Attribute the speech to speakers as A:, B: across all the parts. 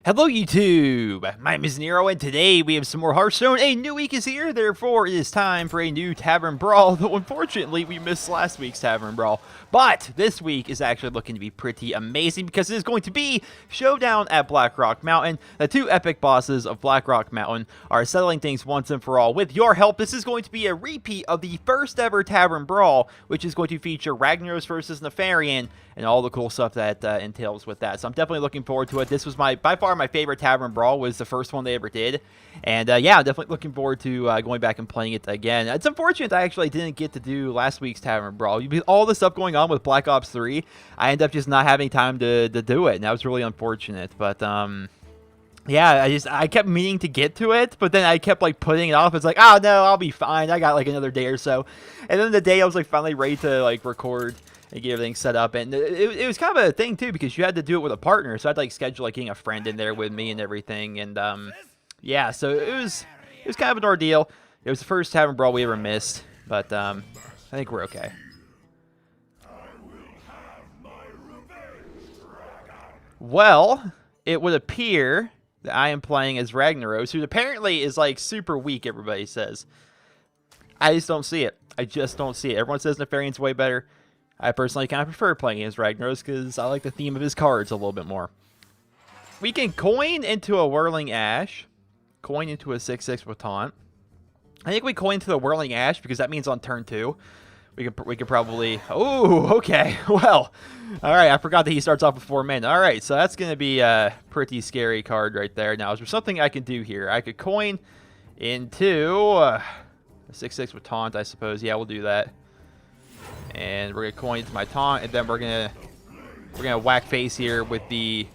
A: Hello YouTube, my name is Nero and today we have some more Hearthstone. A new week is here, therefore it is time for a new Tavern Brawl, though unfortunately we missed last week's Tavern Brawl. But this week is actually looking to be pretty amazing because it is going to be Showdown at Blackrock Mountain. The two epic bosses of Blackrock Mountain are settling things once and for all. With your help, this is going to be a repeat of the first ever Tavern Brawl, which is going to feature Ragnaros versus Nefarian and all the cool stuff that entails with that. So I'm definitely looking forward to it. This was by far my favorite Tavern Brawl, was the first one they ever did. And yeah, I'm definitely looking forward to going back and playing it again. It's unfortunate I actually didn't get to do last week's Tavern Brawl. With all the stuff going on with Black Ops 3, I ended up just not having time to do it, and that was really unfortunate. But yeah, I kept meaning to get to it, but then I kept like putting it off. It's like, oh no, I'll be fine. I got like another day or so. And then the day I was like finally ready to like record and get everything set up, and it was kind of a thing too because you had to do it with a partner, so I'd like schedule like getting a friend in there with me and everything, and yeah, so it was kind of an ordeal. It was the first Tavern Brawl we ever missed, but I think we're okay. Well, it would appear that I am playing as Ragnaros, who apparently is like super weak, everybody says. I just don't see it. I just don't see it. Everyone says Nefarian's way better. I personally kind of prefer playing as Ragnaros because I like the theme of his cards a little bit more. We can coin into a Whirling Ash, coin into a 6/6 with Taunt. I think we coin into the Whirling Ash because that means on turn 2, we could probably. Oh, okay. Well, all right. I forgot that he starts off with 4 men. All right, so that's gonna be a pretty scary card right there. Now, is there something I can do here? I could coin into a 6/6 with Taunt, I suppose. Yeah, we'll do that. And we're gonna coin into my taunt, and then we're gonna whack face here with the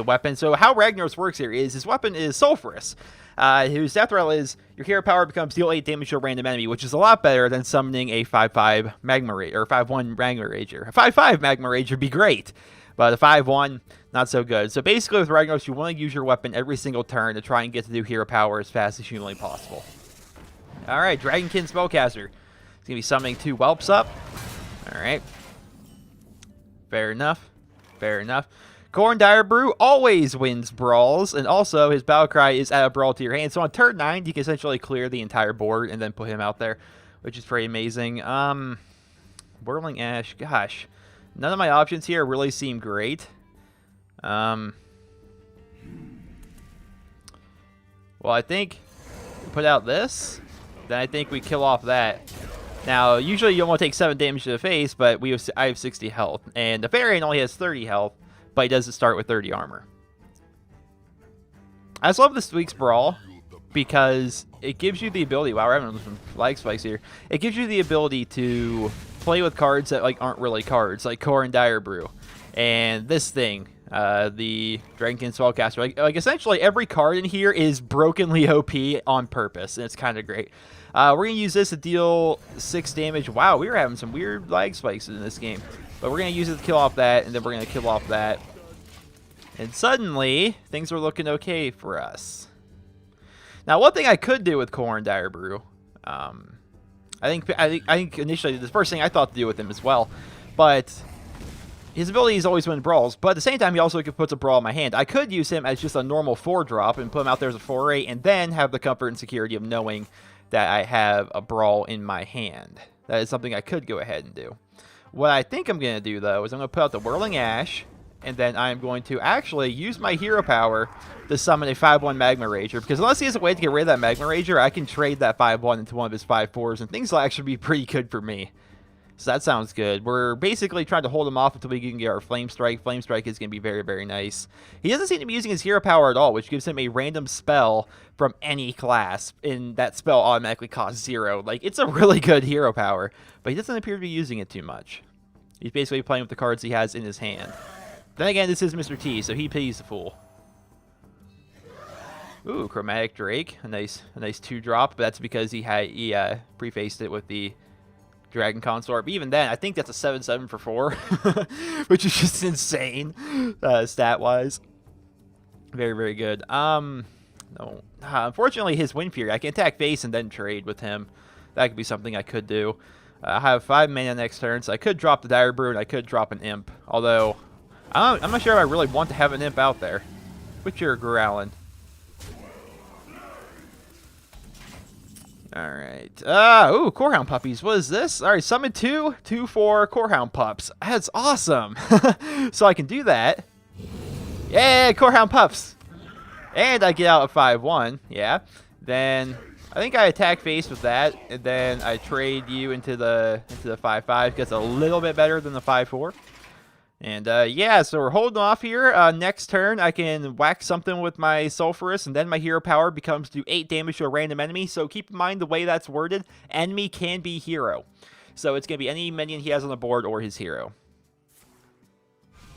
A: weapon. So how Ragnaros works here is his weapon is Sulphurous, whose death rattle is your hero power becomes deal 8 damage to a random enemy, which is a lot better than summoning a 5/5 Magma Rage or 5/1 Magma Rager. A 5/5 Magma Rager would be great, but a 5/1 not so good. So basically with Ragnaros, you want to use your weapon every single turn to try and get to do hero power as fast as humanly possible. All right, Dragonkin Spellcaster. He's going to be summoning 2 whelps up. Alright. Fair enough. Fair enough. Corn Dire Brew always wins brawls, and also his battle cry is add a brawl to your hand. So on turn 9, you can essentially clear the entire board and then put him out there, which is pretty amazing. Whirling Ash, gosh. None of my options here really seem great. Well, I think we put out this. Then I think we kill off that. Now, usually you want to take 7 damage to the face, but I have 60 health. And the Nefarian only has 30 health, but he doesn't start with 30 armor. I just love this week's Brawl because it gives you the ability... Wow, we're having some lag spikes here. It gives you the ability to play with cards that like aren't really cards, like Corn Dire Brew. And this thing, the Dragonkin Spellcaster. Like essentially every card in here is brokenly OP on purpose, and it's kind of great. We're going to use this to deal 6 damage. Wow, we were having some weird lag spikes in this game. But we're going to use it to kill off that, and then we're going to kill off that. And suddenly, things are looking okay for us. Now, one thing I could do with Corn Dire Brew, I think initially the first thing I thought to do with him as well, but his ability is always win brawls, but at the same time, he also puts a brawl in my hand. I could use him as just a normal 4-drop and put him out there as a 4/8, and then have the comfort and security of knowing that I have a brawl in my hand. That is something I could go ahead and do. What I think I'm going to do, though, is I'm going to put out the Whirling Ash, and then I'm going to actually use my hero power to summon a 5/1 Magma Rager, because unless he has a way to get rid of that Magma Rager, I can trade that 5/1 into one of his 5/4s, and things will actually be pretty good for me. So that sounds good. We're basically trying to hold him off until we can get our Flame Strike. Flame Strike is going to be very, very nice. He doesn't seem to be using his hero power at all, which gives him a random spell from any class, and that spell automatically costs 0. Like, it's a really good hero power, but he doesn't appear to be using it too much. He's basically playing with the cards he has in his hand. Then again, this is Mr. T, so he pays the fool. Ooh, Chromatic Drake. A nice 2-drop, but that's because he prefaced it with the Dragon Consort. But even then, I think that's a 7/7 for 4, which is just insane, stat-wise. Very, very good. No, unfortunately, his Wind Fury, I can attack face and then trade with him. That could be something I could do. I have 5 mana next turn, so I could drop the Dire Brew and I could drop an Imp. Although, I'm not sure if I really want to have an Imp out there. Quit your growling. Alright. Ooh, Corehound puppies. What is this? Alright, summon 2 for Corehound pups. That's awesome. So I can do that. Yeah, Corehound pups. And I get out a 5-1. Yeah. Then I think I attack face with that, and then I trade you into the 5-5. Gets a little bit better than the 5-4. And yeah, so we're holding off here. Next turn, I can whack something with my Sulfurous, and then my hero power becomes do 8 damage to a random enemy. So keep in mind the way that's worded. Enemy can be hero. So it's going to be any minion he has on the board or his hero.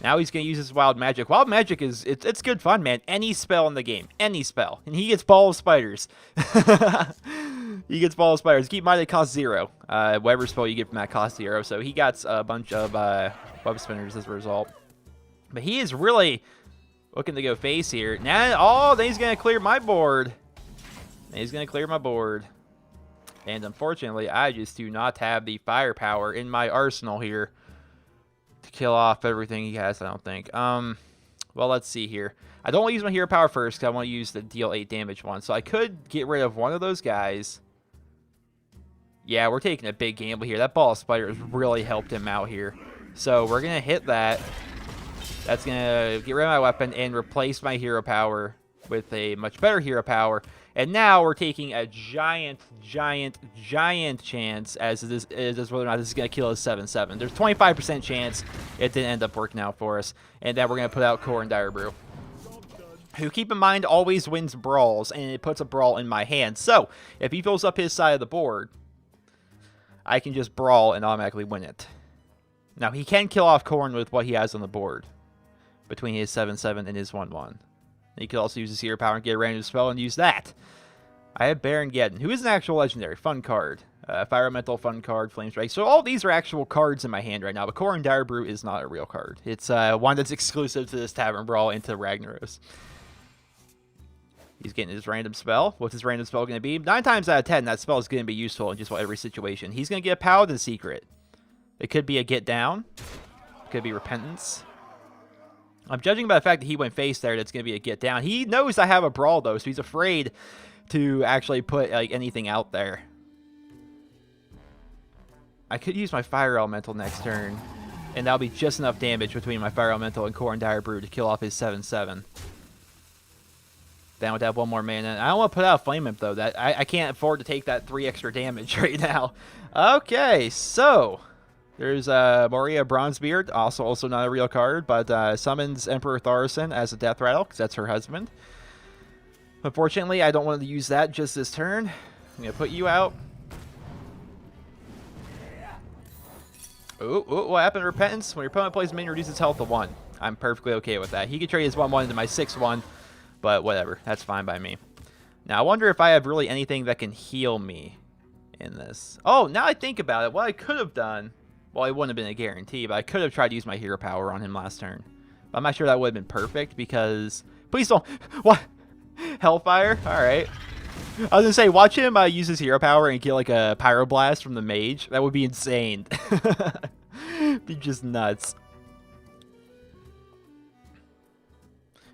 A: Now he's going to use his Wild Magic. Wild Magic is, it's good fun, man. Any spell in the game. Any spell. And he gets Ball of Spiders. He gets Ball of Spiders. Keep in mind it costs 0. Whatever spell you get from that costs 0. So he got a bunch of Web Spinners as a result. But he is really looking to go face here. Now, then he's going to clear my board. He's going to clear my board. And unfortunately, I just do not have the firepower in my arsenal here to kill off everything he has, I don't think. Well, let's see here. I don't want to use my hero power first because I want to use the deal 8 damage one. So I could get rid of one of those guys. Yeah, we're taking a big gamble here. That Ball of Spiders really helped him out here. So we're going to hit that. That's going to get rid of my weapon and replace my hero power with a much better hero power. And now we're taking a giant chance as this is whether or not this is going to kill us 7-7. There's 25% chance it didn't end up working out for us. And then we're going to put out Core and Dire Brew, who, keep in mind, always wins brawls, and it puts a brawl in my hand. So if he fills up his side of the board, I can just brawl and automatically win it. Now, he can kill off Corn with what he has on the board between his 7-7 and his 1-1. He could also use his hero power and get a random spell and use that. I have Baron Geddon, who is an actual legendary. Fun card. Fire Elemental, fun card, Flame Strike. So all these are actual cards in my hand right now, but Core and Dire Brew is not a real card. It's one that's exclusive to this Tavern Brawl and to Ragnaros. He's getting his random spell. What's his random spell going to be? 9 times out of 10, that spell is going to be useful in just about every situation. He's going to get a Paladin Secret. It could be a Get Down. It could be Repentance. I'm judging by the fact that he went face there, that's going to be a Get Down. He knows I have a Brawl, though, so he's afraid to actually put like anything out there. I could use my Fire Elemental next turn, and that'll be just enough damage between my Fire Elemental and Core and Dire Brew to kill off his 7-7. Then I would have one more mana. I don't want to put out a Flame Imp, though. That I can't afford to take that 3 extra damage right now. Okay, so there's Moria Bronzebeard, also not a real card, but summons Emperor Thaurissan as a death rattle, because that's her husband. Unfortunately, I don't want to use that just this turn. I'm going to put you out. Ooh, what happened to Repentance? When your opponent plays a minion, reduces health to 1. I'm perfectly okay with that. He could trade his 1-1 into my 6-1, but whatever. That's fine by me. Now, I wonder if I have really anything that can heal me in this. Oh, now I think about it. What I could have done, well, it wouldn't have been a guarantee, but I could have tried to use my hero power on him last turn. But I'm not sure that would have been perfect because... Please don't... What? Hellfire? Alright. I was going to say, watch him use his hero power and get like a Pyroblast from the mage. That would be insane. Be just nuts.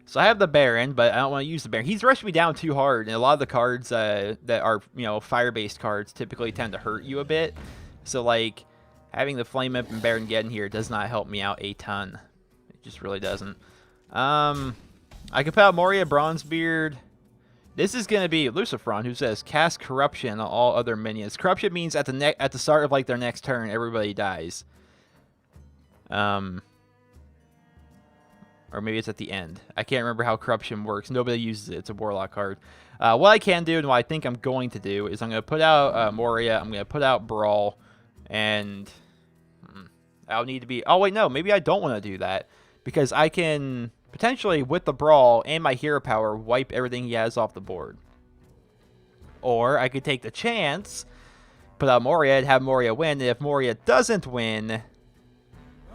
A: So I have the Baron, but I don't want to use the Baron. He's rushed me down too hard, and a lot of the cards that are, fire-based cards typically tend to hurt you a bit. So, like, having the Flame Imp and Baron Geddon here does not help me out a ton. It just really doesn't. I can put out Moria Bronzebeard. This is going to be Lucifron, who says, cast Corruption on all other minions. Corruption means at the start of, like, their next turn, everybody dies. Or maybe it's at the end. I can't remember how Corruption works. Nobody uses it. It's a Warlock card. What I can do and what I think I'm going to do is I'm going to put out Moria. I'm going to put out Brawl. And I'll need to be... Oh, wait, no. Maybe I don't want to do that. Because I can potentially, with the Brawl and my hero power, wipe everything he has off the board. Or I could take the chance, put out Moria, and have Moria win. And if Moria doesn't win...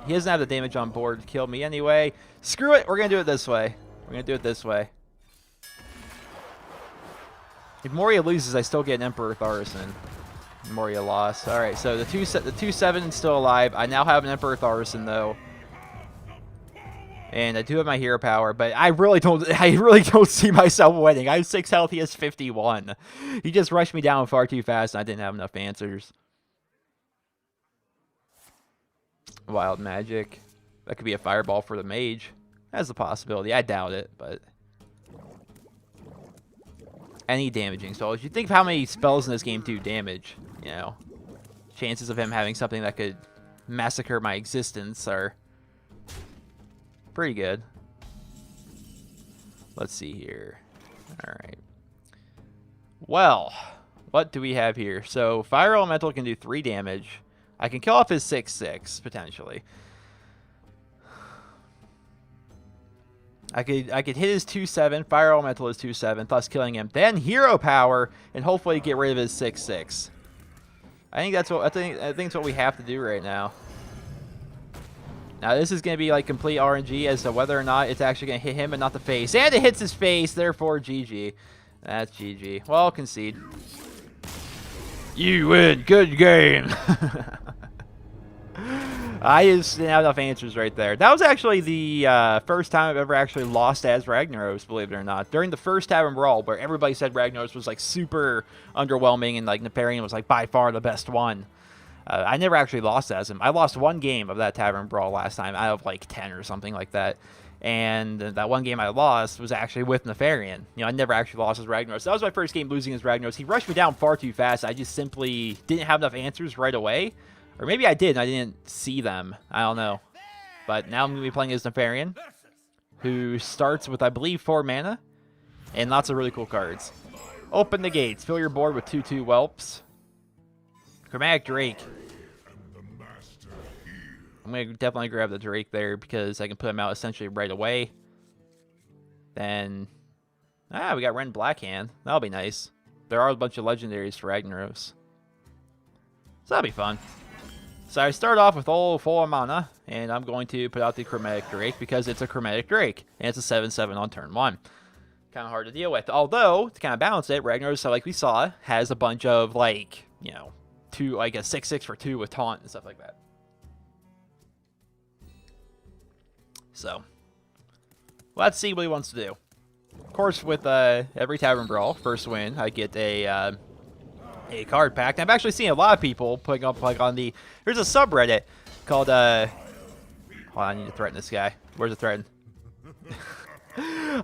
A: He doesn't have the damage on board to kill me anyway. Screw it. We're going to do it this way. We're going to do it this way. If Moria loses, I still get an Emperor Thaurissan. Moria lost. Alright, so the 2-7 is still alive. I now have an Emperor Thaurissan, though. And I do have my hero power, but I really don't see myself winning. I have 6 health, he has 51. He just rushed me down far too fast, and I didn't have enough answers. Wild magic. That could be a fireball for the mage. That's a possibility. I doubt it, but any damaging spells. You think of how many spells in this game do damage, you know. Chances of him having something that could massacre my existence are pretty good. Let's see here. Alright. Well, what do we have here? So, Fire Elemental can do 3 damage. I can kill off his 6/6, potentially. I could hit his 2/7. Fire Elemental is 2/7, thus killing him. Then Hero Power, and hopefully get rid of his 6/6. I think that's what we have to do right now. Now this is going to be like complete RNG as to whether or not it's actually going to hit him and not the face. And it hits his face, therefore GG. That's GG. Well, concede. You win. Good game. I just didn't have enough answers right there. That was actually the first time I've ever actually lost as Ragnaros, believe it or not. During the first Tavern Brawl, where everybody said Ragnaros was like super underwhelming and like Nefarian was like by far the best one. I never actually lost as him. I lost 1 game of that Tavern Brawl last time out of like 10 or something like that. And that 1 game I lost was actually with Nefarian. You know, I never actually lost as Ragnaros. That was my first game losing as Ragnaros. He rushed me down far too fast. I just simply didn't have enough answers right away. Or maybe I did and I didn't see them. I don't know. But now I'm going to be playing as Nefarian, who starts with, I believe, 4 mana. And lots of really cool cards. Open the gates. Fill your board with 2/2 whelps. Chromatic Drake. I'm going to definitely grab the Drake there because I can put him out essentially right away. Then, we got Ren Blackhand. That'll be nice. There are a bunch of legendaries for Ragnaros. So that'll be fun. So I start off with all full mana, and I'm going to put out the Chromatic Drake because it's a Chromatic Drake, and it's a 7/7 on turn 1. Kind of hard to deal with. Although, to kind of balance it, Ragnaros, like we saw, has a bunch of, like, you know, like a 6/6 for 2 with taunt and stuff like that. So, let's see what he wants to do. Of course, with every Tavern Brawl, first win, I get a card pack. And I've actually seen a lot of people putting up like on the. There's a subreddit called. Hold on, I need to threaten this guy. Where's the threaten?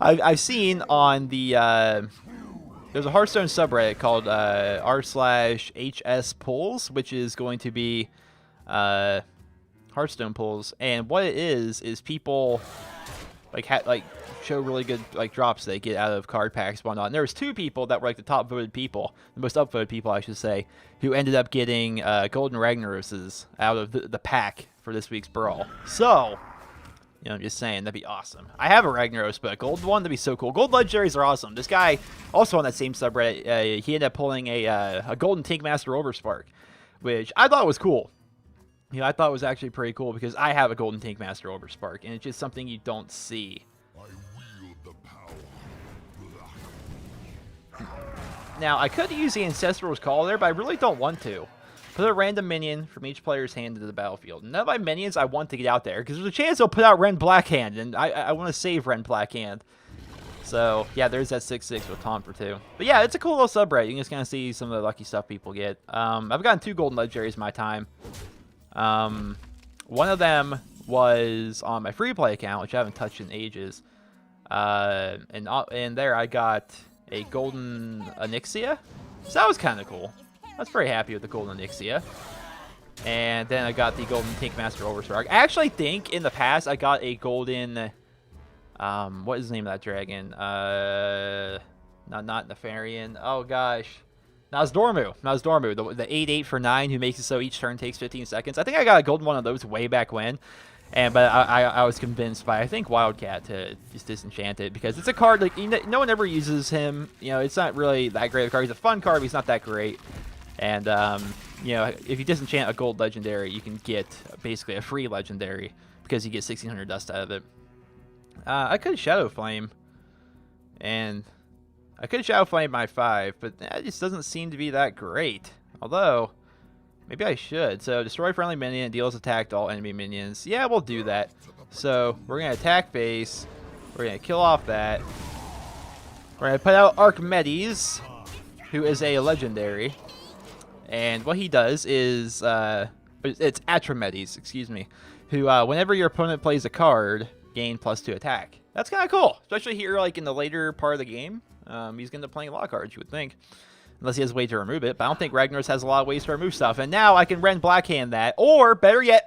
A: I've seen on the. There's a Hearthstone subreddit called r/hs pulls, which is going to be Hearthstone pulls, and what it is people like show really good like drops they get out of card packs and whatnot. And there was 2 people that were like the top voted people, the most upvoted people I should say, who ended up getting golden Ragnaroses out of the pack for this week's Brawl. So, you know, I'm just saying, that'd be awesome. I have a Ragnaros, but a gold one, that'd be so cool. Gold legendaries are awesome. This guy, also on that same subreddit, he ended up pulling a golden Tankmaster Overspark, which I thought was cool. You know, I thought it was actually pretty cool because I have a golden Tankmaster Overspark, and it's just something you don't see. Now, I could use the Ancestral's Call there, but I really don't want to. Put a random minion from each player's hand into the battlefield. None of my minions I want to get out there, because there's a chance they'll put out Ren Blackhand, and I want to save Ren Blackhand. So, yeah, there's that 6/6 with taunt for 2. But yeah, it's a cool little subreddit. You can just kind of see some of the lucky stuff people get. I've gotten 2 golden legendaries in my time. One of them was on my free play account, which I haven't touched in ages. And there I got a golden Onyxia. So that was kind of cool. I was very happy with the golden Onyxia. And then I got the golden Tankmaster Overspark. I actually think in the past I got a golden, what is the name of that dragon? Not Nefarian. Oh gosh. Nazdormu, the 8/8 for 9 who makes it so each turn takes 15 seconds. I think I got a golden one of those way back when, but I was convinced by, I think, Wildcat to just disenchant it because it's a card like no one ever uses him. You know, it's not really that great of a card. He's a fun card, but he's not that great. And you know, if you disenchant a gold legendary, you can get basically a free legendary because you get 1600 dust out of it. I could Shadow Flame, and I could Shadow Flame my 5, but that just doesn't seem to be that great. Although, maybe I should. So, destroy friendly minion, deals attack to all enemy minions. Yeah, we'll do that. So we're going to attack base. We're going to kill off that. We're going to put out Archimedes, who is a legendary. And what he does is, it's Atramedes, excuse me, who, whenever your opponent plays a card, gain +2 attack. That's kind of cool, especially here, like, in the later part of the game. He's going to be playing a lot of cards, you would think. Unless he has a way to remove it. But I don't think Ragnaros has a lot of ways to remove stuff. And now I can Ren Blackhand that. Or, better yet,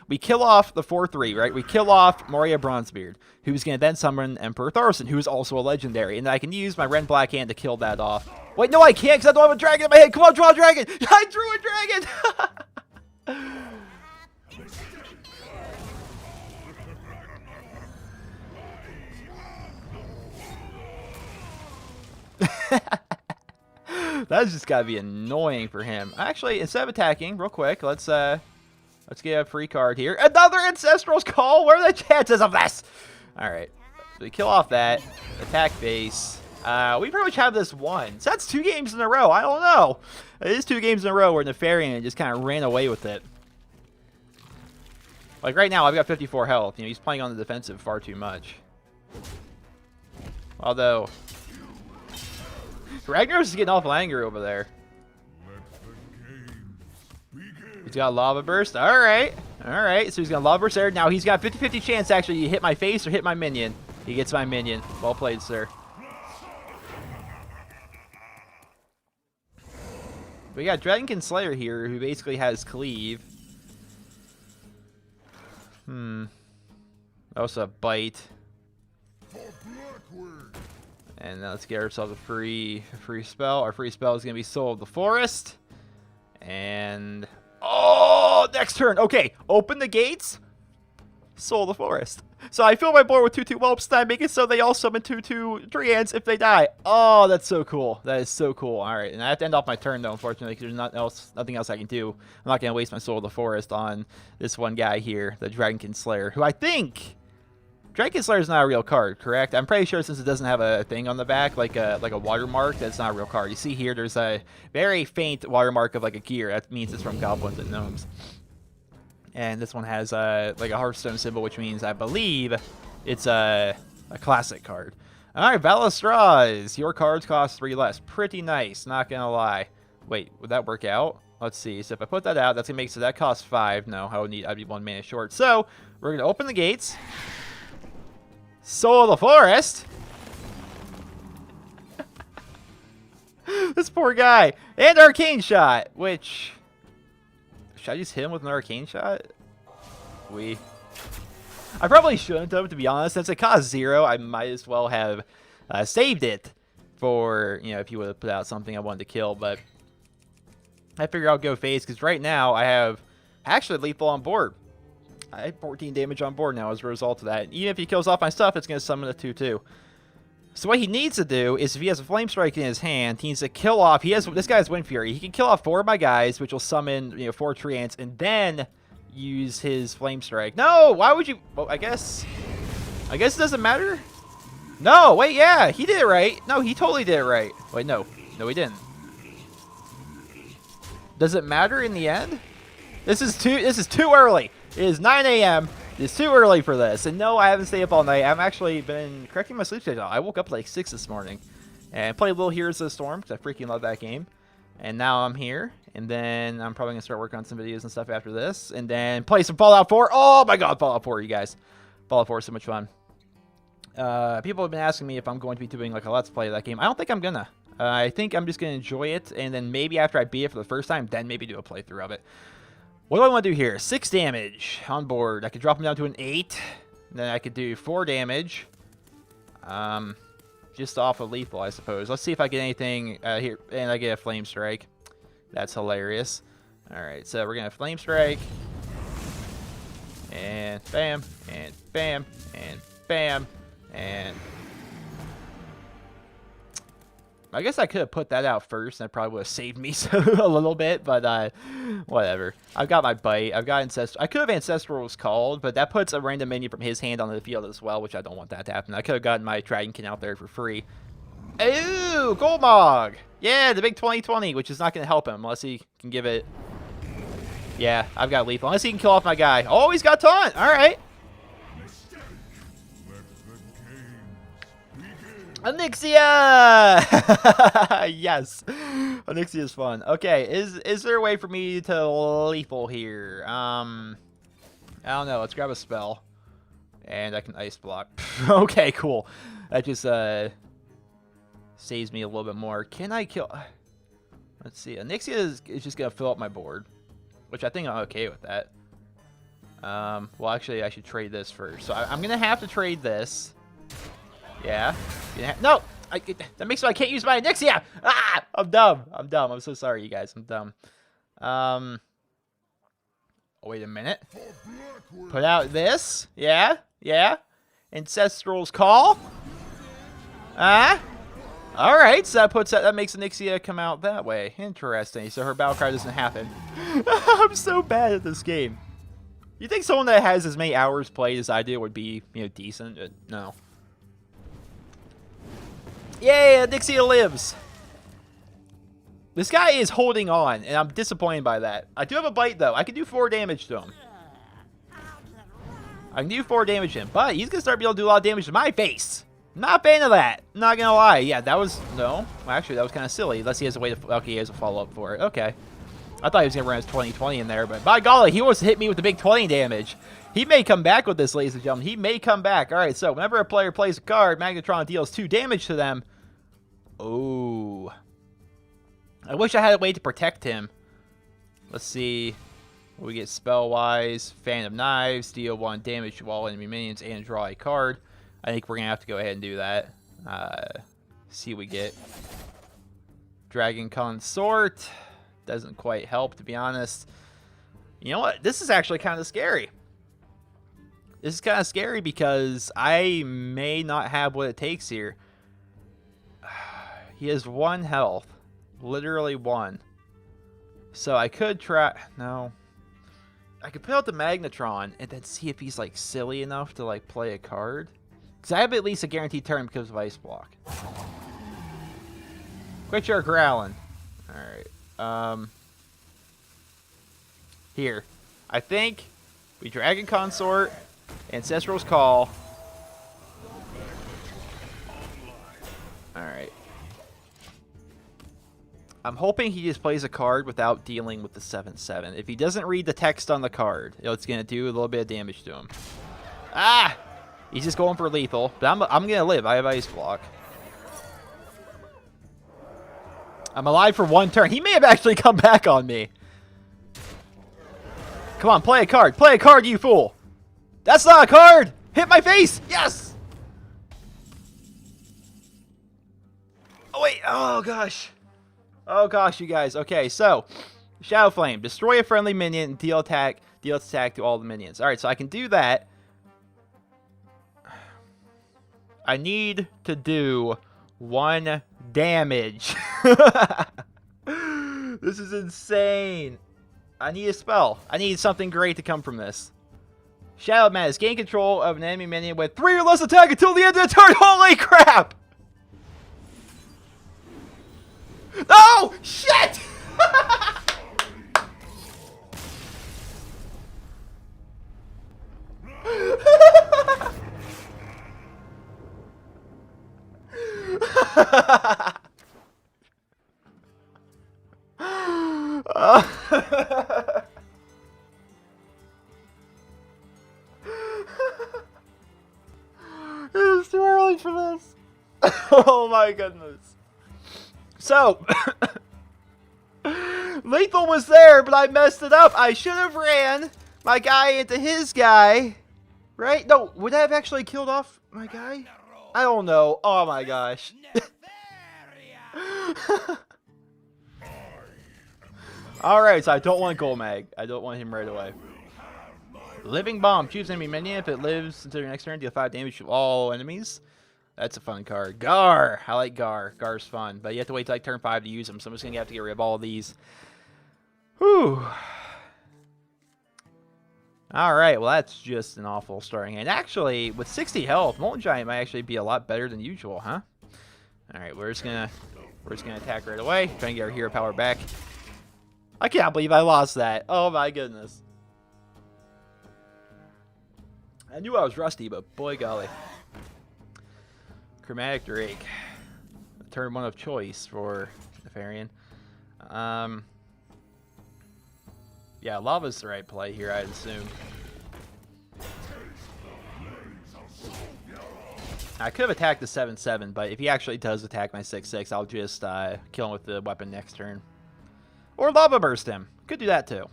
A: we kill off the 4-3, right? We kill off Moria Bronzebeard, who's going to then summon Emperor Thorson, who is also a legendary. And I can use my Ren Blackhand to kill that off. Wait, no, I can't, because I don't have a dragon in my head. Come on, draw a dragon. I drew a dragon. That's just gotta be annoying for him. Actually, instead of attacking, real quick, let's get a free card here. Another Ancestral's Call. What are the chances of this? All right, so we kill off that attack base. We pretty much have this won. So that's 2 games in a row. I don't know. It is 2 games in a row where Nefarian just kind of ran away with it. Like right now, I've got 54 health. You know, he's playing on the defensive far too much. Although Ragnaros is getting awful angry over there. He's got a Lava Burst. Alright. Alright. So he's got a Lava Burst there. Now he's got 50-50 chance to actually hit my face or hit my minion. He gets my minion. Well played, sir. We got Dragonkin Slayer here, who basically has Cleave. Also a Bite. And now let's get ourselves a free spell. Our free spell is going to be Soul of the Forest. And oh, next turn. Okay, open the gates. Soul of the Forest. So I fill my board with 2/2 whelps, and I make it so they all summon 2/2 Treants if they die. Oh, that's so cool. That is so cool. All right, and I have to end off my turn though, unfortunately, because there's nothing else I can do. I'm not going to waste my Soul of the Forest on this one guy here, the Dragonkin Slayer, who I think Dragonkin Slayer is not a real card, correct? I'm pretty sure since it doesn't have a thing on the back, like a watermark, that's not a real card. You see here, there's a very faint watermark of like a gear. That means it's from goblins and gnomes. And this one has like a Hearthstone symbol, which means I believe it's a classic card. All right, Battle of Straws. Your cards cost 3 less. Pretty nice, not gonna lie. Wait, would that work out? Let's see. So if I put that out, that's gonna make so that costs 5. No, I'd be 1 mana short. So we're gonna open the gates. Soul of the Forest. This poor guy. And Arcane Shot, which should I just hit him with an Arcane Shot? I probably shouldn't have, to be honest. Since it cost 0, I might as well have saved it for, you know, if he would have put out something I wanted to kill. But I figure I'll go face, because right now I have actually lethal on board. I have 14 damage on board now as a result of that. Even if he kills off my stuff, it's going to summon a 2/2. So what he needs to do is, if he has a Flame Strike in his hand, he needs to kill off. This guy has Wind Fury. He can kill off 4 of my guys, which will summon 4 Treants, and then use his Flame Strike. No, why would you? Well, I guess it doesn't matter. No, wait, yeah, he did it right. No, he totally did it right. Wait, no, he didn't. Does it matter in the end? This is too early. It is 9 a.m. It's too early for this. And no, I haven't stayed up all night. I've actually been correcting my sleep schedule. I woke up like 6 this morning and played a little Heroes of the Storm, because I freaking love that game. And now I'm here. And then I'm probably going to start working on some videos and stuff after this. And then play some Fallout 4. Oh my god, Fallout 4, you guys. Fallout 4 is so much fun. People have been asking me if I'm going to be doing like a Let's Play of that game. I don't think I'm going to. I think I'm just going to enjoy it. And then maybe after I beat it for the first time, then maybe do a playthrough of it. What do I want to do here? 6 damage on board. I could drop him down to an 8. Then I could do 4 damage. Just off of lethal, I suppose. Let's see if I get anything here. And I get a Flame Strike. That's hilarious. Alright, so we're going to Flame Strike. And bam. And bam. And bam. And I guess I could have put that out first, and that probably would have saved me a little bit, but whatever. I've got my Bite. I've got Ancestral. I could have Ancestral's Called, but that puts a random minion from his hand on the field as well, which I don't want that to happen. I could have gotten my Dragonkin out there for free. Ooh, Goldmog! Yeah, the big 20/20, which is not going to help him unless he can give it Yeah, I've got lethal. Unless he can kill off my guy. Oh, he's got taunt. All right. Onyxia! Yes. Onyxia is fun. Okay, is there a way for me to lethal here? I don't know. Let's grab a spell. And I can ice block. Okay, cool. That just saves me a little bit more. Can I kill... Let's see. Onyxia is just going to fill up my board. Which I think I'm okay with that. Well, actually, I should trade this first. So I'm going to have to trade this. Yeah. No! That makes it so I can't use my Onyxia! Ah! I'm dumb. I'm dumb. I'm so sorry, you guys. I'm dumb. Oh, wait a minute. Put out this. Yeah. Yeah. Ancestral's Call. Alright, so that makes Onyxia come out that way. Interesting. So her battle card doesn't happen. I'm so bad at this game. You think someone that has as many hours played as I do would be, decent? No. Yay, Onyxia lives. This guy is holding on, and I'm disappointed by that. I do have a bite, though. I can do 4 damage to him. I can do 4 damage to him, but he's going to start being able to do a lot of damage to my face. Not a fan of that. Not going to lie. Yeah, that was... No. Well, actually, that was kind of silly. Unless he has a way to... Okay, he has a follow-up for it. Okay. I thought he was going to run his 20-20 in there, but by golly, he wants to hit me with the big 20 damage. He may come back with this, ladies and gentlemen. He may come back. All right, so whenever a player plays a card, Magnetron deals 2 damage to them. Oh. I wish I had a way to protect him. Let's see. We get spell-wise. Fan of Knives. Deal 1 damage to all enemy minions and draw a card. I think we're going to have to go ahead and do that. See what we get. Dragon Consort. Doesn't quite help, to be honest. You know what? This is actually kind of scary. This is kind of scary because I may not have what it takes here. He has 1 health. Literally 1. So I could try... No. I could put out the Magnetron and then see if he's, like, silly enough to, like, play a card. Because I have at least a guaranteed turn because of Ice Block. Quit your growling. Alright. Here. I think we Dragon Consort, Ancestral's Call. Alright. I'm hoping he just plays a card without dealing with the 7/7. If he doesn't read the text on the card, it's going to do a little bit of damage to him. Ah! He's just going for lethal. But I'm going to live. I have Ice Block. I'm alive for 1 turn. He may have actually come back on me. Come on, play a card. Play a card, you fool. That's not a card. Hit my face. Yes. Oh, wait. Oh, gosh. Oh, gosh, you guys. Okay, so Shadow Flame. Destroy a friendly minion and deal attack to all the minions. All right, so I can do that. I need to do 1 damage. This is insane. I need a spell. I need something great to come from this. Shadow Madness. Gain control of an enemy minion with 3 or less attack until the end of the turn. Holy crap! Oh! Shit! It is too early for this. Oh my goodness. So, lethal was there, but I messed it up. I should have ran my guy into his guy. Right? No, would that have actually killed off my guy? I don't know. Oh my gosh. Alright, so I don't want Golmag. I don't want him right away. Living Bomb. Choose enemy minion. If it lives until your next turn, deal 5 damage to all enemies. That's a fun card. Gar. I like Gar. Gar's fun. But you have to wait till like turn 5 to use him. So I'm just going to have to get rid of all of these. Whew. Alright, well that's just an awful starting hand. Actually, with 60 health, Molten Giant might actually be a lot better than usual, huh? Alright, we're just gonna attack right away. Try and get our hero power back. I can't believe I lost that. Oh my goodness. I knew I was rusty, but boy golly. Chromatic Drake. Turn 1 of choice for Nefarian. Yeah, Lava's the right play here, I'd assume. I could have attacked the 7/7, but if he actually does attack my 6/6, I'll just kill him with the weapon next turn. Or Lava Burst him. Could do that too.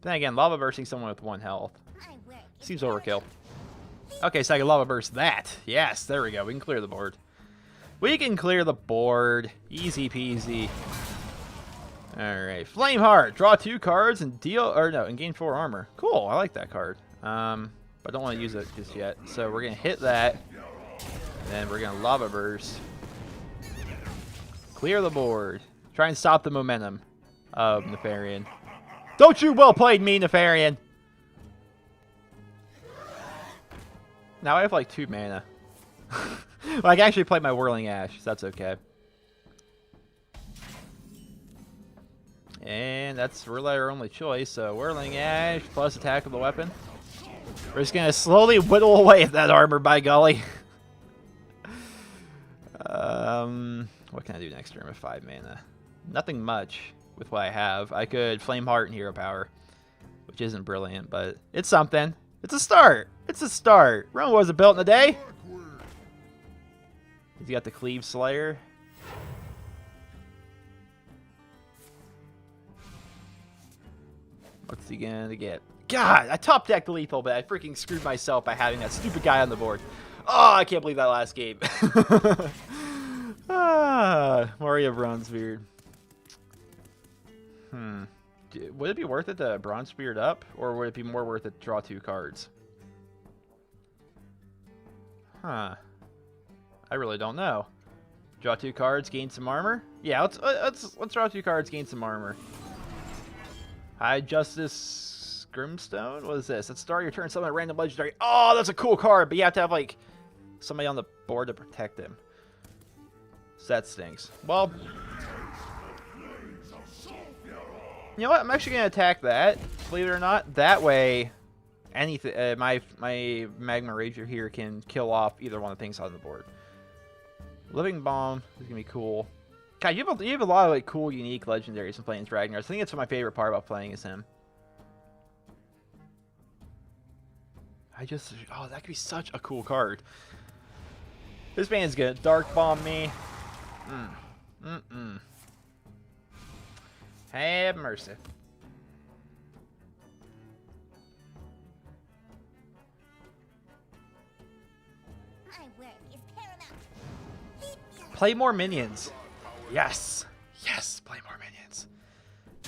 A: Then again, Lava Bursting someone with 1 health seems overkill. Okay, so I can Lava Burst that. Yes, there we go. We can clear the board. We can clear the board. Easy peasy. Alright. Flameheart. Draw 2 cards and and gain 4 armor. Cool, I like that card. But I don't want to use it just yet. So we're going to hit that. And then we're going to Lava Burst. Clear the board. Try and stop the momentum of Nefarian. Don't you well played me, Nefarian! Now I have like 2 mana. Well, I can actually play my Whirling Ash, so that's okay. And that's really our only choice, so Whirling Ash plus attack of the weapon. We're just going to slowly whittle away at that armor, by golly. What can I do next turn with 5 mana? Nothing much with what I have. I could Flameheart and Hero Power, which isn't brilliant, but it's something. It's a start. It's a start. Rome wasn't built in a day. He's got the Cleave Slayer. What's he gonna get? God, I top decked lethal, but I freaking screwed myself by having that stupid guy on the board. Oh, I can't believe that last game. Mario Bronzebeard. Would it be worth it to Bronzebeard up, or would it be more worth it to draw 2 cards? Huh. I really don't know. Draw 2 cards, gain some armor. Yeah, let's draw 2 cards, gain some armor. High Justice Grimstone. What is this? Let's start your turn. Summon a random legendary. Oh, that's a cool card, but you have to have like somebody on the board to protect him. So that stinks. Well, you know what? I'm actually gonna attack that. Believe it or not, that way, anything. My Magma Rager here can kill off either one of the things on the board. Living Bomb is gonna be cool. God, you have a lot of like cool, unique legendaries in playing Ragnaros. I think that's my favorite part about playing as him. Oh, that could be such a cool card. This man's gonna Dark Bomb me. Have mercy. Play more minions. Yes. Yes, play more minions.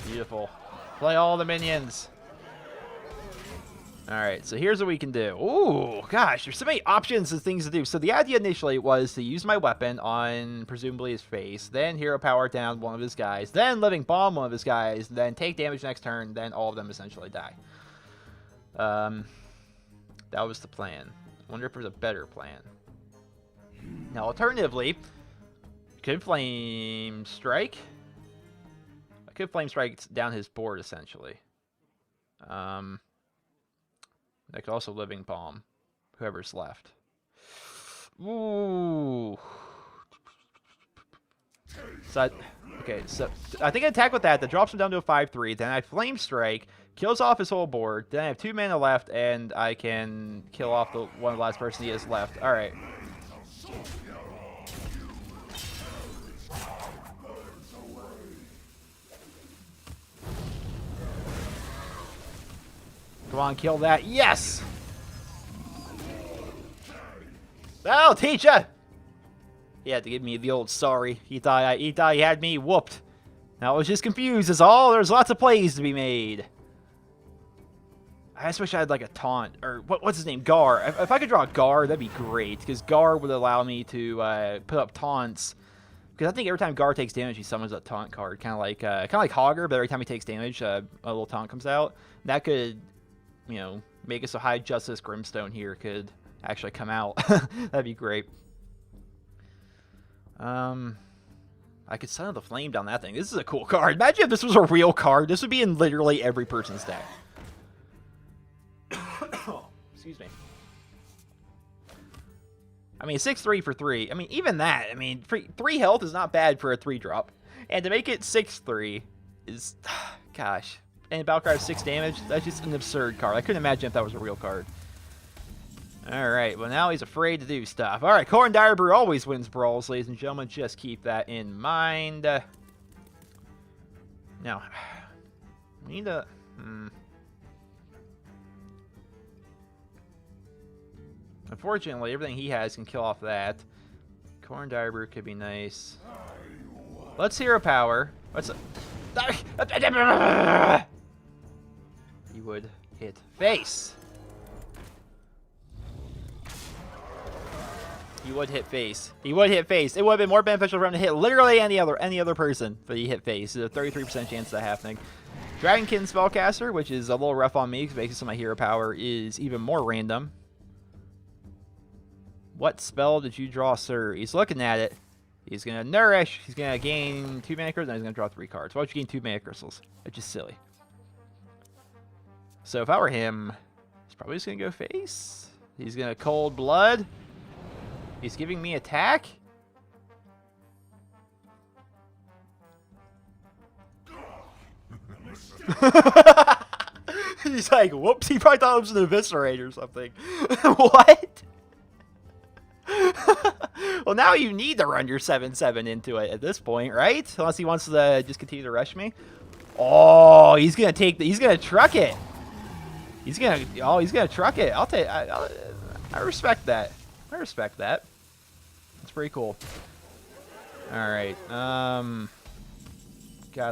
A: Beautiful. Play all the minions. Alright, so here's what we can do. Ooh, gosh, there's so many options and things to do. So the idea initially was to use my weapon on presumably his face, then Hero Power down one of his guys, then Living Bomb one of his guys, then take damage next turn, then all of them essentially die. That was the plan. I wonder if there's a better plan. Now, alternatively, could Flame Strike. I could Flame Strike down his board, essentially. I could also Living Bomb whoever's left. Ooh. So I think I attack with that drops him down to a 5/3. Then I Flame Strike, kills off his whole board. Then I have 2 mana left, and I can kill off one of the last person he has left. All right. Come on, kill that. Yes! That'll teach ya! He had to give me the old sorry. He thought he had me whooped. Now I was just confused is all. There's lots of plays to be made. I just wish I had like a taunt. Or what's his name? Gar. If I could draw Gar, that'd be great. Because Gar would allow me to put up taunts. Because I think every time Gar takes damage, he summons a taunt card. Kind of like Hogger, but every time he takes damage, a little taunt comes out. And that could, you know, make it so High Justice Grimstone here could actually come out. That'd be great. I could Son of the Flame down that thing. This is a cool card. Imagine if this was a real card. This would be in literally every person's deck. Excuse me. I mean, 6-3 for 3. I mean, even that. I mean, 3 health is not bad for a 3-drop. And to make it 6-3 is... Gosh. And Battlecry has 6 damage. That's just an absurd card. I couldn't imagine if that was a real card. Alright, well now he's afraid to do stuff. Alright, Corn Dire Brew always wins brawls, ladies and gentlemen. Just keep that in mind. Now, we need to... Unfortunately, everything he has can kill off that. Corn Dire Brew could be nice. Let's Hero Power. Let's... He would hit face. He would hit face. He would hit face. It would have been more beneficial for him to hit literally any other person, but he hit face. There's a 33% chance of that happening. Dragonkin Spellcaster, which is a little rough on me because basically my hero power is even more random. What spell did you draw, sir? He's looking at it. He's going to nourish. He's going to gain 2 mana crystals, and he's going to draw 3 cards. Why would you gain 2 mana crystals? That's just silly. So if I were him, he's probably just going to go face. He's going to Cold Blood. He's giving me attack? He's like, whoops, he probably thought it was an Eviscerate or something. What? Well, now you need to run your 7/7 into it at this point, right? Unless he wants to just continue to rush me. Oh, he's gonna truck it. He's gonna truck it. I respect that. I respect that. That's pretty cool. Alright. God,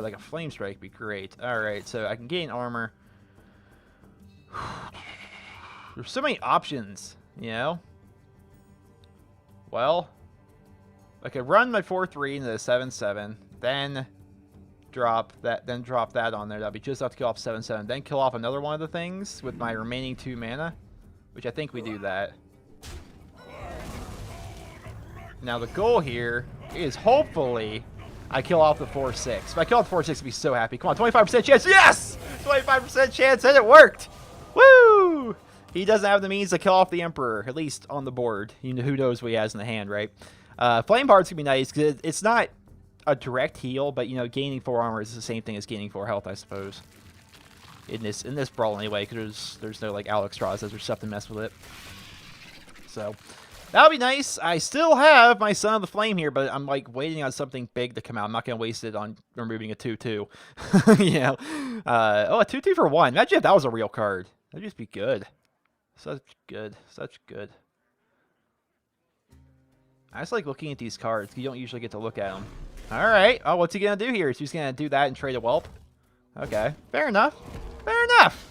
A: like a Flame Strike would be great. Alright, so I can gain armor. There's so many options, you know? Well, I could run my 4/3 into the 7/7, then drop that on there. That'd be just enough to kill off 7/7. Then kill off another one of the things with my remaining 2 mana, which I think we do that. Now the goal here is hopefully I kill off the 4/6. If I kill off the 4/6, I'd be so happy. Come on, 25% chance. Yes! 25% chance, and it worked! Woo! He doesn't have the means to kill off the Emperor, at least on the board. You know, who knows what he has in the hand, right? Flame Bard's gonna be nice because it's not a direct heal, but you know, gaining 4 armor is the same thing as gaining 4 health, I suppose. In this brawl anyway, because there's no like Alex draws or stuff to mess with it. So that'll be nice. I still have my Son of the Flame here, but I'm like waiting on something big to come out. I'm not gonna waste it on removing a 2/2. You know, oh, a 2/2 for 1. Imagine if that was a real card. That'd just be good. Such good. I just like looking at these cards. You don't usually get to look at them. All right. Oh, what's he gonna do here? Is he just gonna do that and trade a whelp? Okay. Fair enough. Fair enough.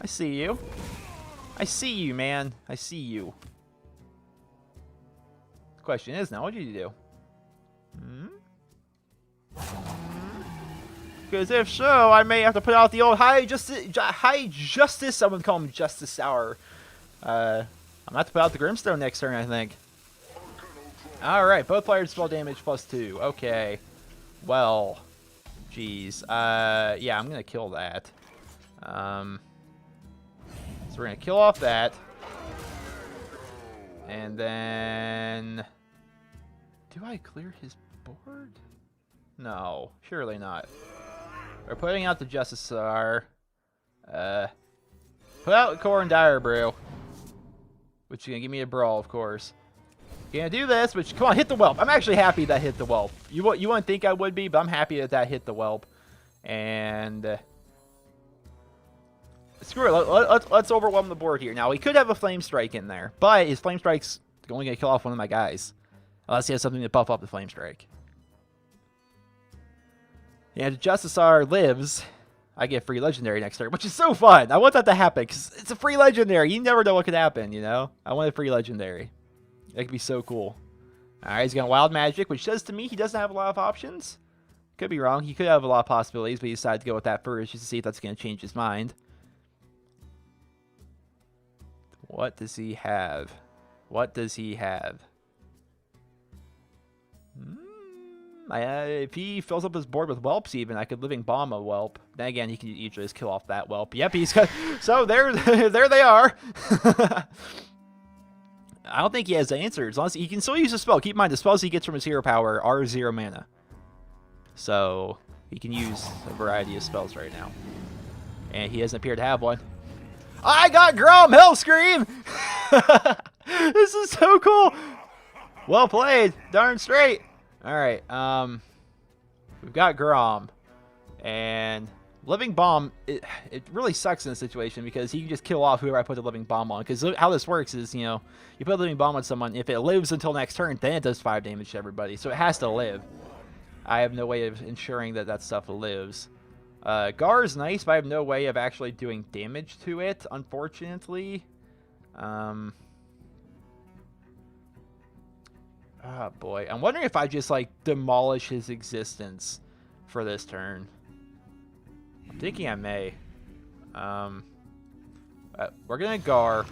A: I see you. I see you, man. I see you. The question is now, what did you do? Because if so, I may have to put out the old High Justice. I'm going to call him Justice Hour. I'm going to have to put out the Grimstone next turn, I think. Alright, both players spell damage +2. Okay. Well, geez. Yeah, I'm going to kill that. So we're going to kill off that. And then... Do I clear his board? No, surely not. We're putting out the Justice Czar. Put out Corn Dire Brew. Which is going to give me a brawl, of course. Gonna do this, which, come on, hit the whelp. I'm actually happy that hit the whelp. You wouldn't think I would be, but I'm happy that that hit the whelp. And... screw it, let's overwhelm the board here. Now, he could have a Flame Strike in there, but his Flame Strike's only going to kill off one of my guys. Unless he has something to buff up the Flame Strike. And if Justice R lives, I get free Legendary next turn, which is so fun. I want that to happen, because it's a free Legendary. You never know what could happen, you know? I want a free Legendary. That could be so cool. Alright, he's got Wild Magic, which says to me he doesn't have a lot of options. Could be wrong. He could have a lot of possibilities, but he decided to go with that first just to see if that's going to change his mind. What does he have? What does he have? If he fills up his board with whelps even, I could living bomb a whelp. Then again, he can usually just kill off that whelp. Yep, he's got... So there they are. I don't think he has answers. Honestly, he can still use a spell. Keep in mind, the spells he gets from his hero power are 0 mana. So he can use a variety of spells right now. And he doesn't appear to have one. I got Grom Hellscream! This is so cool! Well played. Darn straight. Alright, we've got Grom. And Living Bomb, it really sucks in this situation because he can just kill off whoever I put the Living Bomb on. Because how this works is, you know, you put a Living Bomb on someone, if it lives until next turn, then it does 5 damage to everybody. So it has to live. I have no way of ensuring that that stuff lives. Gar is nice, but I have no way of actually doing damage to it, unfortunately. Oh boy. I'm wondering if I just, like, demolish his existence for this turn. I'm thinking I may. We're gonna Gar.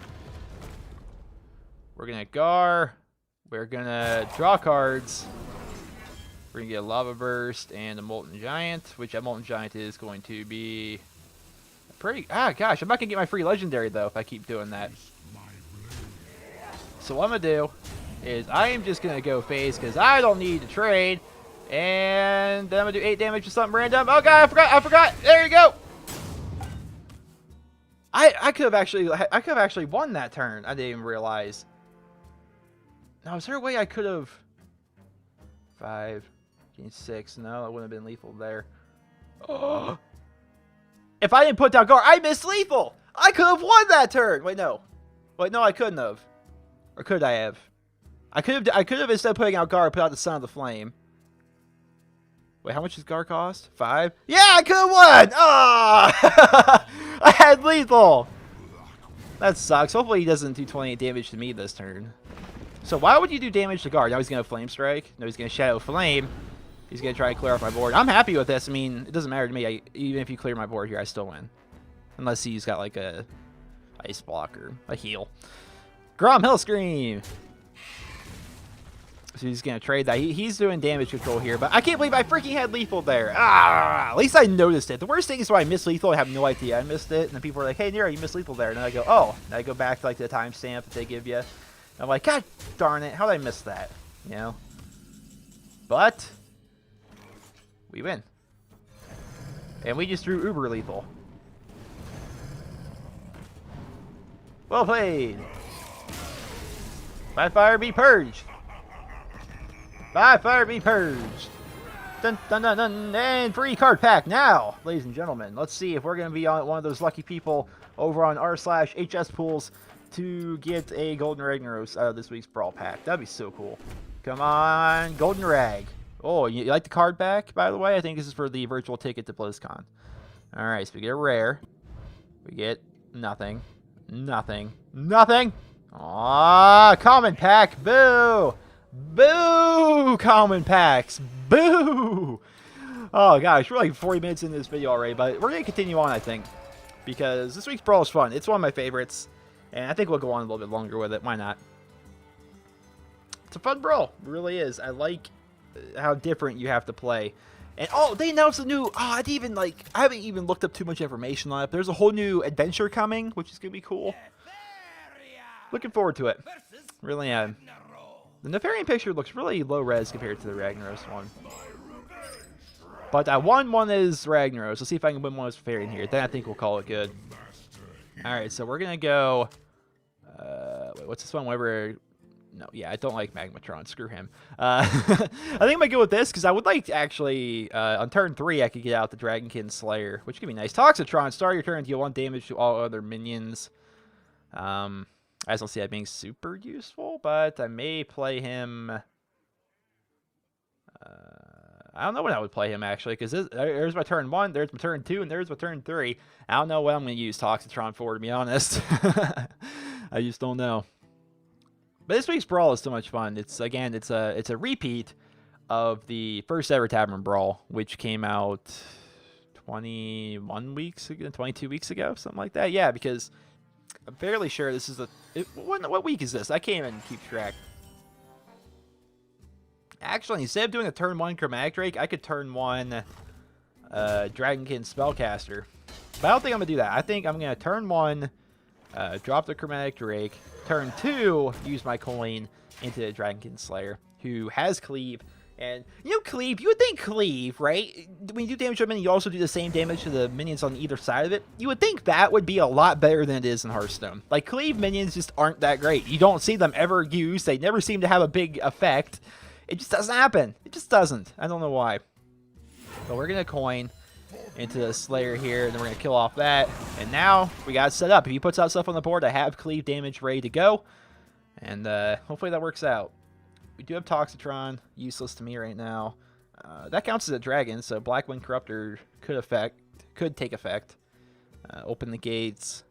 A: We're gonna Gar. We're gonna draw cards. We're gonna get a Lava Burst and a Molten Giant, which that Molten Giant is going to be pretty... Ah, gosh, I'm not gonna get my free Legendary, though, if I keep doing that. So what I'm gonna do is I am just gonna go phase, because I don't need to trade. And then I'm gonna do 8 damage to something random. Oh god, I forgot. There you go. I could have actually won that turn. I didn't even realize. Now, is there a way I could have 5, 6? No, that wouldn't have been lethal there. Oh. If I didn't put down Gar, I missed lethal. I could have won that turn. Wait, no, I couldn't have. Or could I have? I could have instead of putting out Gar, put out the Son of the Flame. Wait, how much does Gar cost? 5? Yeah, I could have won! Ah! I had lethal! That sucks. Hopefully he doesn't do 28 damage to me this turn. So why would you do damage to Gar? Now he's going to Flame Strike. No, he's going to Shadow Flame. He's going to try to clear off my board. I'm happy with this. I mean, it doesn't matter to me. Even if you clear my board here, I still win. Unless he's got like a Ice Block or a heal. Grom Hellscream! So he's going to trade that. He's doing damage control here, but I can't believe I freaking had lethal there. Ah, at least I noticed it. The worst thing is when I miss lethal, I have no idea I missed it. And then people are like, hey, Nero, you missed lethal there. And then I go, oh. And I go back to like the timestamp that they give you. And I'm like, God darn it. How did I miss that? You know? But we win. And we just drew uber lethal. Well played. By fire be purged. By fire be purged. Dun, dun, dun, dun. And free card pack now, ladies and gentlemen. Let's see if we're going to be on one of those lucky people over on r/HS pools to get a Golden Ragnaros out of this week's Brawl pack. That'd be so cool. Come on, Golden Rag. Oh, you like the card back, by the way? I think this is for the virtual ticket to BlizzCon. Alright, so we get a rare. We get nothing. Nothing. Nothing! Aww, common pack. Boo! Boo! Common packs. Boo! Oh gosh, we're like 40 minutes into this video already, but we're going to continue on, I think. Because this week's Brawl is fun. It's one of my favorites. And I think we'll go on a little bit longer with it. Why not? It's a fun Brawl. It really is. I like how different you have to play. And oh, they announced a new... Oh, I haven't even looked up too much information on it. There's a whole new adventure coming, which is going to be cool. Looking forward to it. Really am. The Nefarian picture looks really low res compared to the Ragnaros one. But I won one as Ragnaros. Let's see if I can win one as Nefarian here. Then I think we'll call it good. Alright, so we're going to go... wait, what's this one? Whatever... No, yeah, I don't like Magmatron. Screw him. I think I'm going to go with this, because I would like to actually... on turn 3, I could get out the Dragonkin Slayer, which could be nice. Toxitron, start your turn, deal 1 damage to all other minions. I just don't see that being super useful, but I may play him... I don't know when I would play him, actually, because there's my turn 1, there's my turn 2, and there's my turn 3. I don't know what I'm going to use Toxitron for, to be honest. I just don't know. But this week's Brawl is so much fun. It's a repeat of the first ever Tavern Brawl, which came out 21 weeks ago, 22 weeks ago, something like that. Yeah, because I'm fairly sure this is what week is this? I can't even keep track. Actually, instead of doing a turn 1 Chromatic Drake, I could turn 1 Dragonkin Spellcaster. But I don't think I'm going to do that. I think I'm going to turn 1, drop the Chromatic Drake. Turn 2, use my coin into the Dragonkin Slayer, who has Cleave. And, you know, Cleave, you would think Cleave, right? When you do damage to a minion, you also do the same damage to the minions on either side of it. You would think that would be a lot better than it is in Hearthstone. Like, Cleave minions just aren't that great. You don't see them ever used. They never seem to have a big effect. It just doesn't happen. It just doesn't. I don't know why. But we're going to coin into the Slayer here, and then we're going to kill off that. And now we got it set up. If he puts out stuff on the board, I have Cleave damage ready to go. And hopefully that works out. We do have Toxitron, useless to me right now. That counts as a dragon, so Blackwing Corruptor could take effect. Open the gates.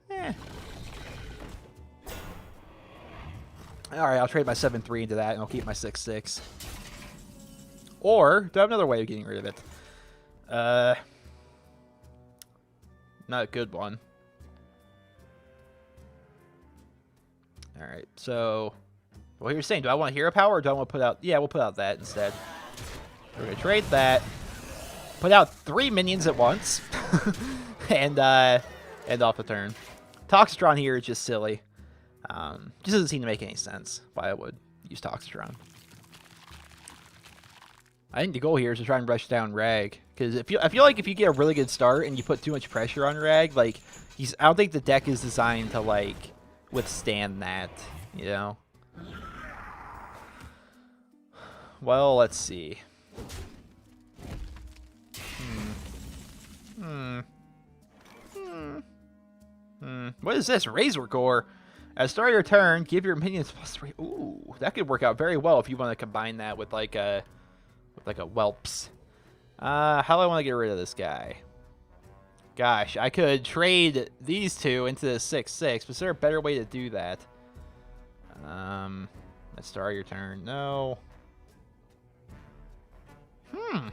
A: Alright, I'll trade my 7-3 into that, and I'll keep my 6-6. Or, do I have another way of getting rid of it? Not a good one. Alright, so... Well, you're saying, do I want Hero Power or do I want to put out... Yeah, we'll put out that instead. We're going to trade that. Put out 3 minions at once. and end off the turn. Toxitron here is just silly. Just doesn't seem to make any sense why I would use Toxitron. I think the goal here is to try and rush down Rag. Because I feel like if you get a really good start and you put too much pressure on Rag, like, I don't think the deck is designed to, like, withstand that, you know? Well, let's see. What is this? Razor Gore. At the start of your turn, give your minions +3. Ooh, that could work out very well if you want to combine that with like a whelps. How do I want to get rid of this guy? Gosh, I could trade these two into the 6-6, but is there a better way to do that? Let's start your turn. No.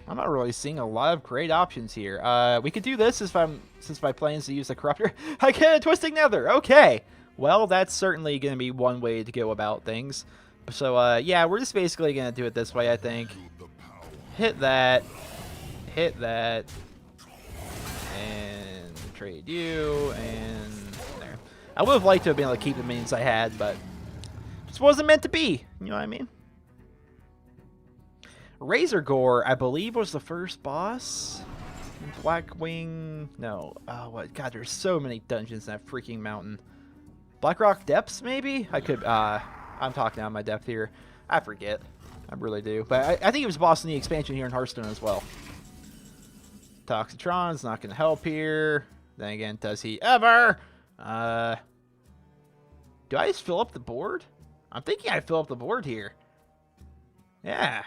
A: I'm not really seeing a lot of great options here. We could do this since my plan is to use the Corruptor. I get a Twisting Nether. Okay. Well, that's certainly going to be one way to go about things. So, yeah, we're just basically going to do it this way, I think. Hit that. Hit that. And trade you. And there. I would have liked to have been able to keep the minions I had, but just wasn't meant to be. You know what I mean? Razor Gore, I believe, was the first boss. Blackwing... No. Oh, what? God, there's so many dungeons in that freaking mountain. Blackrock Depths, maybe? I could... I'm talking out of my depth here. I forget. I really do. But I think he was boss in the expansion here in Hearthstone as well. Toxitron's not going to help here. Then again, does he ever? Do I just fill up the board? I'm thinking I fill up the board here. Yeah.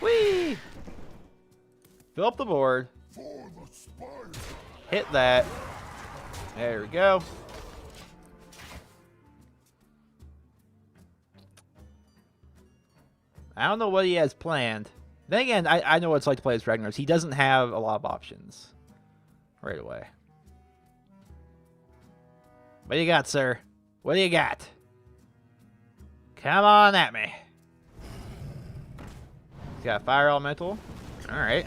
A: Whee! Fill up the board. Hit that. There we go. I don't know what he has planned. Then again, I know what it's like to play as Ragnaros. He doesn't have a lot of options right away. What do you got, sir? What do you got? Come on at me. He's got a Fire Elemental. Alright.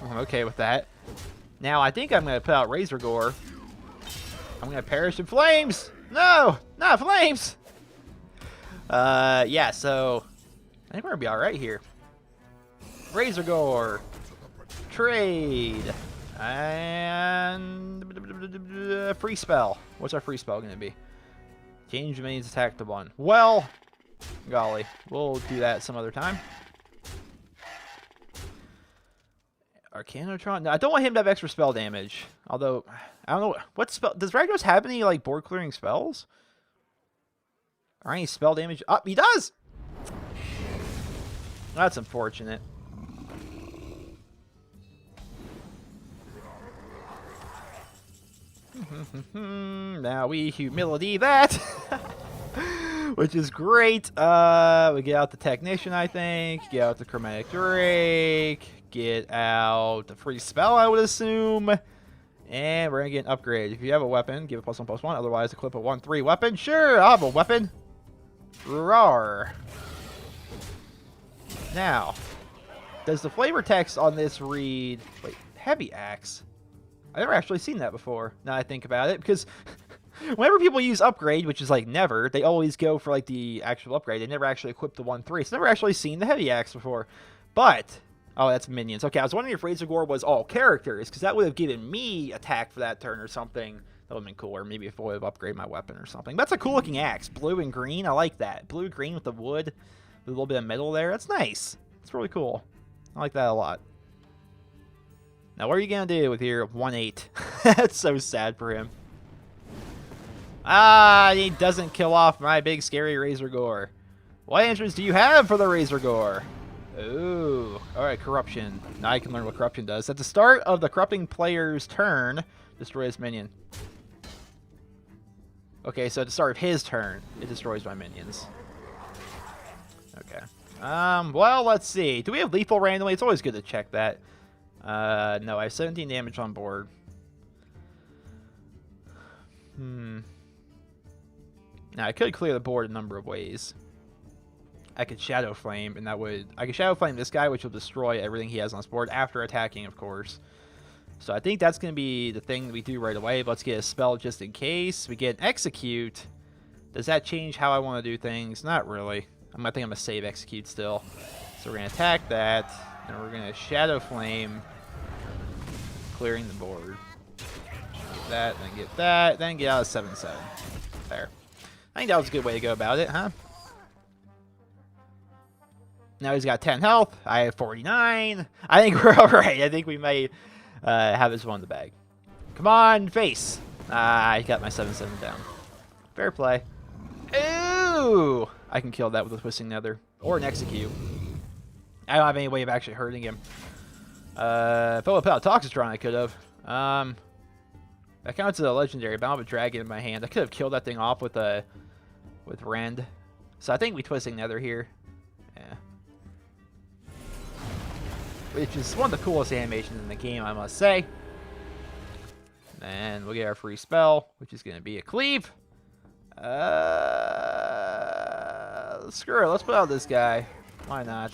A: I'm okay with that. Now, I think I'm going to put out Razor Gore. I'm going to perish in flames. No! Not flames! Yeah, so... I think we're going to be alright here. Razor Gore. Trade. And... free spell. What's our free spell going to be? Change minions attack to 1. Well, golly. We'll do that some other time. Arcanotron? No, I don't want him to have extra spell damage. Although, I don't know. What spell? Does Ragnaros have any, like, board clearing spells? Or any spell damage? Oh, he does! That's unfortunate. Now we humility that. Which is great. We get out the Technician, I think. Get out the Chromatic Drake. Get out the free spell, I would assume. And we're going to get an upgrade. If you have a weapon, give it +1/+1. Otherwise, equip a 1/3 weapon. Sure, I'll have a weapon. Roar. Now, does the flavor text on this read... Wait, heavy axe? I've never actually seen that before, now I think about it, because whenever people use upgrade, which is like never, they always go for like the actual upgrade. They never actually equip the 1-3. So I've never actually seen the heavy axe before. But, oh, that's minions. Okay, I was wondering if Razorgore was all characters, because that would have given me attack for that turn or something. That would have been cooler. Maybe if I would have upgraded my weapon or something. That's a cool looking axe. Blue and green, I like that. Blue, green with the wood, with a little bit of metal there. That's nice. It's really cool. I like that a lot. Now, what are you going to do with your 1-8? That's so sad for him. Ah, he doesn't kill off my big scary Razorgore. What answers do you have for the Razorgore? Ooh. Alright, corruption. Now I can learn what corruption does. At the start of the corrupting player's turn, destroy this minion. Okay, so at the start of his turn, it destroys my minions. Okay. Well, let's see. Do we have lethal randomly? It's always good to check that. No, I have 17 damage on board. Now, I could clear the board a number of ways. I could Shadow Flame, and that would... I could Shadow Flame this guy, which will destroy everything he has on his board after attacking, of course. So I think that's going to be the thing we do right away. But let's get a spell just in case. We get Execute. Does that change how I want to do things? Not really. I think I'm going to save Execute still. So we're going to attack that, and we're going to Shadow Flame, clearing the board. Get that, then get that, then get out of 7-7. There. I think that was a good way to go about it, huh? Now he's got 10 health. I have 49. I think we're alright. I think we may have this one in the bag. Come on, face. I got my 7-7 down. Fair play. Ooh! I can kill that with a Twisting Nether. Or an Execute. I don't have any way of actually hurting him. If I would put out Toxitron, I could have. That counts as a legendary, but I don't have a dragon in my hand. I could have killed that thing off with Rend. So I think we Twisting Nether here. Yeah. Which is one of the coolest animations in the game, I must say. And we'll get our free spell, which is going to be a Cleave. Screw it, let's put out this guy. Why not?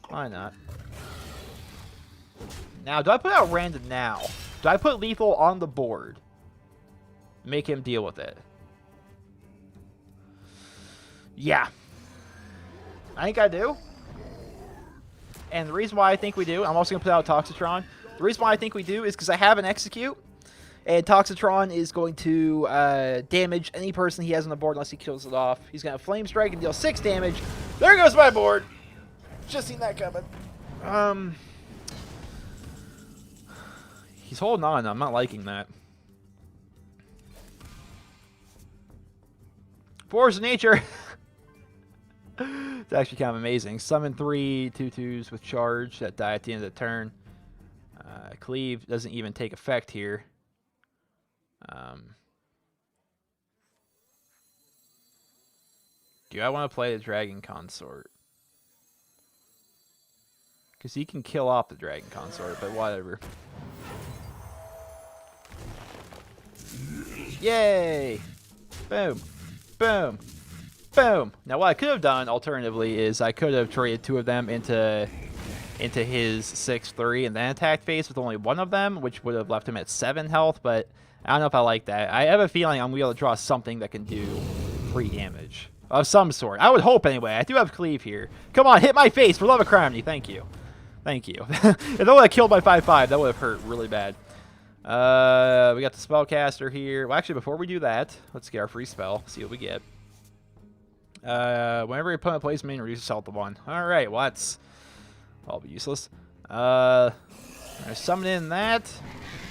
A: Why not? Now, do I put out Rand now? Do I put lethal on the board? Make him deal with it. Yeah. I think I do. And the reason why I think we do, I'm also going to put out Toxitron. The reason why I think we do is because I have an Execute. And Toxitron is going to damage any person he has on the board unless he kills it off. He's going to Flame Strike and deal 6 damage. There goes my board. Just seen that coming. He's holding on. I'm not liking that. Force of Nature. It's actually kind of amazing. Summon 3 2/2s with charge that die at the end of the turn. Cleave doesn't even take effect here. Do I want to play the Dragon Consort? Because he can kill off the Dragon Consort, but whatever. Yay! Boom. Boom. Boom. Now what I could have done alternatively is I could have traded 2 of them into his 6/3 and then attacked face with only 1 of them, which would have left him at 7 health, but I don't know if I like that. I have a feeling I'm going to be able to draw something that can do 3 damage. Of some sort. I would hope anyway. I do have Cleave here. Come on, hit my face for love of Criminy. Thank you. Thank you. If that would have killed my 5/5, that would have hurt really bad. We got the Spellcaster here. Well, actually, before we do that, let's get our free spell. See what we get. Whenever your opponent plays main, reduces health to 1. Alright, well, that's all be useless. I'm going to summon in that.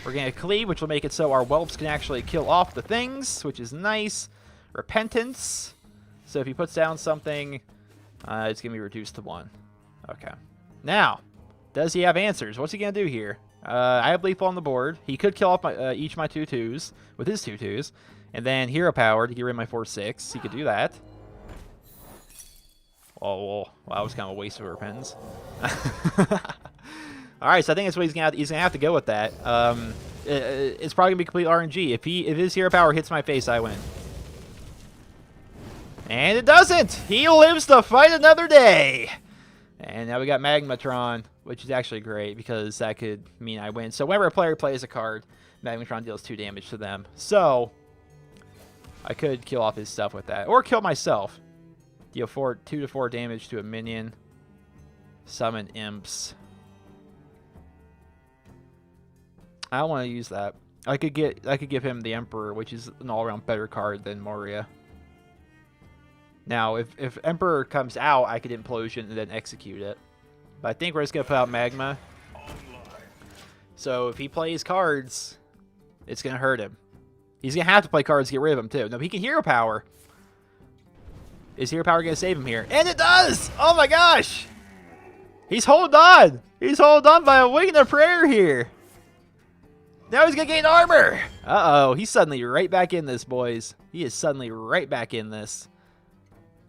A: We're going to Cleave, which will make it so our whelps can actually kill off the things, which is nice. Repentance. So if he puts down something, it's going to be reduced to 1. Okay. Now, does he have answers? What's he going to do here? I have lethal on the board. He could kill off my, each of my 2/2s with his 2/2s. And then hero power to get rid of my 4/6. He could do that. Oh, well, that was kind of a waste of repentance. Alright, so I think that's what he's gonna have to go with that. It's probably gonna be complete RNG. If his hero power hits my face, I win. And it doesn't! He lives to fight another day! And now we got Magmatron, which is actually great because that could mean I win. So whenever a player plays a card, Magmatron deals 2 damage to them. So I could kill off his stuff with that. Or kill myself. Deal 2 to 4 damage to a minion. Summon imps. I don't want to use that. I could give him the Emperor, which is an all-around better card than Moria. Now, if Emperor comes out, I could Implosion and then execute it. But I think we're just going to put out Magma. So if he plays cards, it's going to hurt him. He's going to have to play cards to get rid of him, too. No, he can Hero Power. Is Hero Power going to save him here? And it does! Oh my gosh! He's holding on! He's holding on by a wing and a prayer here. Now he's going to gain armor! Uh-oh, he's suddenly right back in this, boys. He is suddenly right back in this.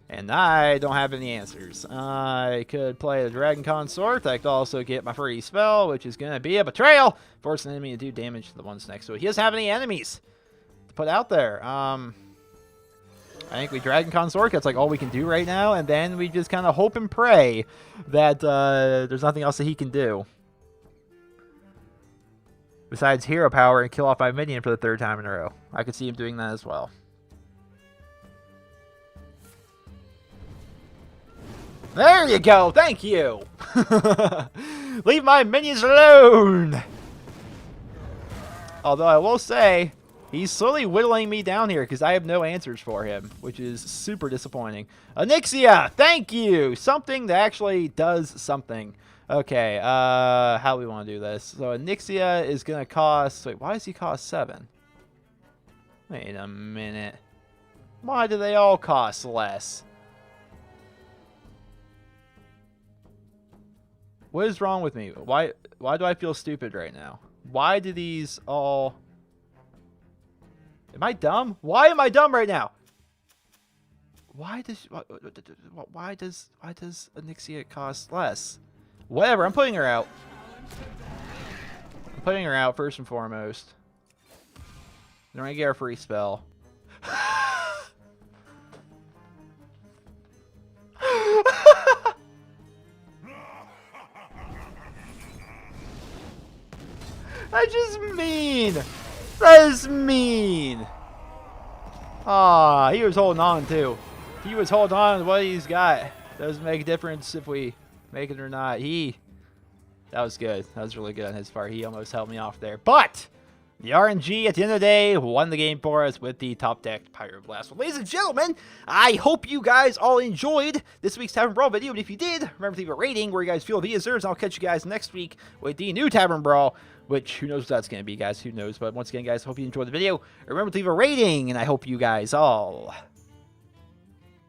A: And I don't have any answers. I could play the Dragon Consort. I could also get my free spell, which is going to be a Betrayal. Force an enemy to do damage to the ones next to it. He doesn't have any enemies to put out there. I think we Dragon Consort. That's like all we can do right now. And then we just kind of hope and pray that there's nothing else that he can do. Besides Hero Power and kill off my minion for the 3rd time in a row. I could see him doing that as well. There you go. Thank you. Leave my minions alone. Although I will say, he's slowly whittling me down here because I have no answers for him, which is super disappointing. Onyxia, thank you. Something that actually does something. Okay, how do we want to do this? So Onyxia is going to cost... Wait, why does he cost 7? Wait a minute. Why do they all cost less? What is wrong with me? Why do I feel stupid right now? Why do these all... Am I dumb? Why am I dumb right now? Why does Onyxia cost less? Whatever, I'm putting her out. I'm putting her out first and foremost. Then we're gonna get our free spell. That's just mean. That is mean. Ah, he was holding on too. He was holding on to what he's got. Doesn't make a difference if we make it or not. That was good. That was really good on his part. He almost held me off there. But the RNG, at the end of the day, won the game for us with the top deck Pyroblast. Well, ladies and gentlemen, I hope you guys all enjoyed this week's Tavern Brawl video. And if you did, remember to leave a rating where you guys feel the deserves. I'll catch you guys next week with the new Tavern Brawl, which who knows what that's going to be, guys. Who knows? But once again, guys, hope you enjoyed the video. Remember to leave a rating, and I hope you guys all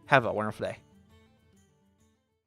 A: have a wonderful day.